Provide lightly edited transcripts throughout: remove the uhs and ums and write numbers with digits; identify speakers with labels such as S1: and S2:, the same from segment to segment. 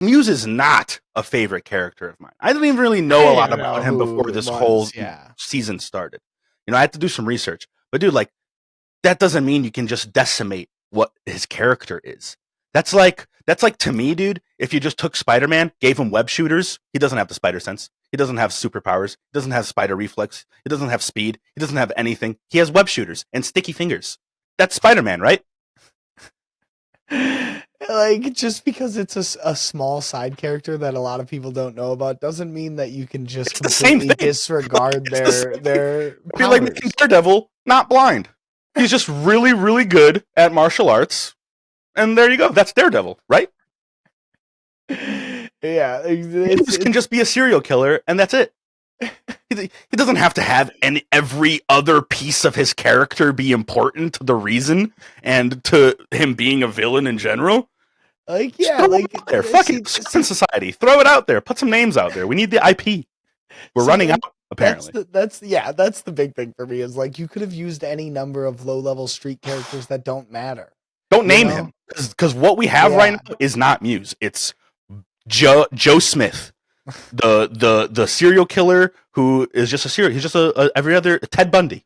S1: Muse is not a favorite character of mine. I didn't even really know a lot about him before this whole season started. You know, I had to do some research. But dude, like, that doesn't mean you can just decimate what his character is. That's like to me, dude, if you just took Spider-Man, gave him web shooters, he doesn't have the spider sense. He doesn't have superpowers. He doesn't have spider reflex. He doesn't have speed. He doesn't have anything. He has web shooters and sticky fingers. That's Spider-Man, right?
S2: Like, just because it's a small side character that a lot of people don't know about doesn't mean that you can just completely disregard their
S1: be like making Daredevil not blind. He's just really, really good at martial arts. And there you go. That's Daredevil, right?
S2: Yeah.
S1: He can just be a serial killer, and that's it. He doesn't have to have every other piece of his character be important to the reason and to him being a villain in general.
S2: Like, yeah, like,
S1: there. Fuck it. Society. Throw it out there. Put some names out there. We need the IP. We're running out, apparently.
S2: That's the big thing for me, is like, you could have used any number of low-level street characters that don't matter.
S1: Don't name him, because what we have right now is not Muse. It's Joe Smith, the serial killer who is just a serial. He's just a every other Ted Bundy.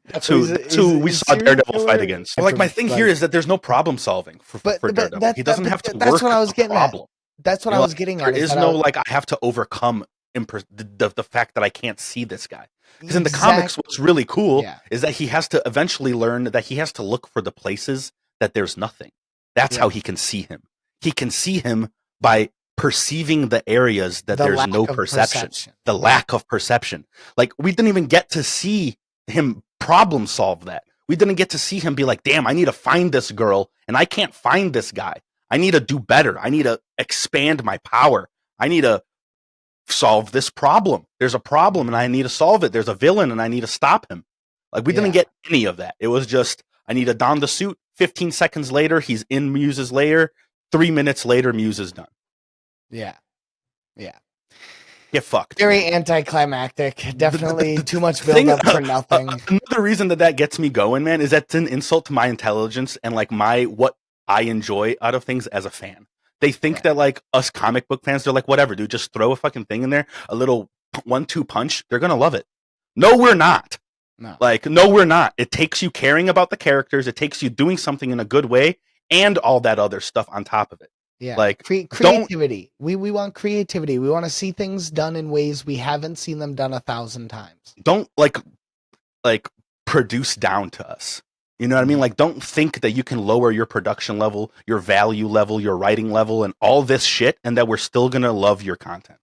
S1: That's who we saw Daredevil fight against. Like, my thing here is that there's no problem solving for Daredevil. He doesn't have to work.
S2: That's what I was getting
S1: at.
S2: That's what I was getting at.
S1: There is no like I have to overcome the fact that I can't see this guy. Because in the comics, what's really cool is that he has to eventually learn that he has to look for the places that there's nothing. That's how he can see him. He can see him by perceiving the areas that there's no perception. The lack of perception. Like, we didn't even get to see him problem solve that. We didn't get to see him be like, damn, I need to find this girl and I can't find this guy. I need to do better. I need to expand my power. I need to solve this problem. There's a problem and I need to solve it. There's a villain and I need to stop him. Like, we didn't get any of that. It was just, I need to don the suit. 15 seconds later, he's in Muse's lair. 3 minutes later, Muse is done.
S2: Yeah.
S1: Get fucked.
S2: Very anticlimactic. Definitely too much build-up for nothing.
S1: Another reason that gets me going, man, is that it's an insult to my intelligence and like what I enjoy out of things as a fan. They think that like us comic book fans, they're like, whatever, dude, just throw a fucking thing in there, a little 1-2 punch. They're gonna love it. No, we're not. No, we're not. It takes you caring about the characters. It takes you doing something in a good way and all that other stuff on top of it.
S2: Yeah, like creativity. We want creativity. We want to see things done in ways we haven't seen them done 1,000 times.
S1: Don't like produce down to us. You know what I mean? Like, don't think that you can lower your production level, your value level, your writing level, and all this shit, and that we're still gonna love your content.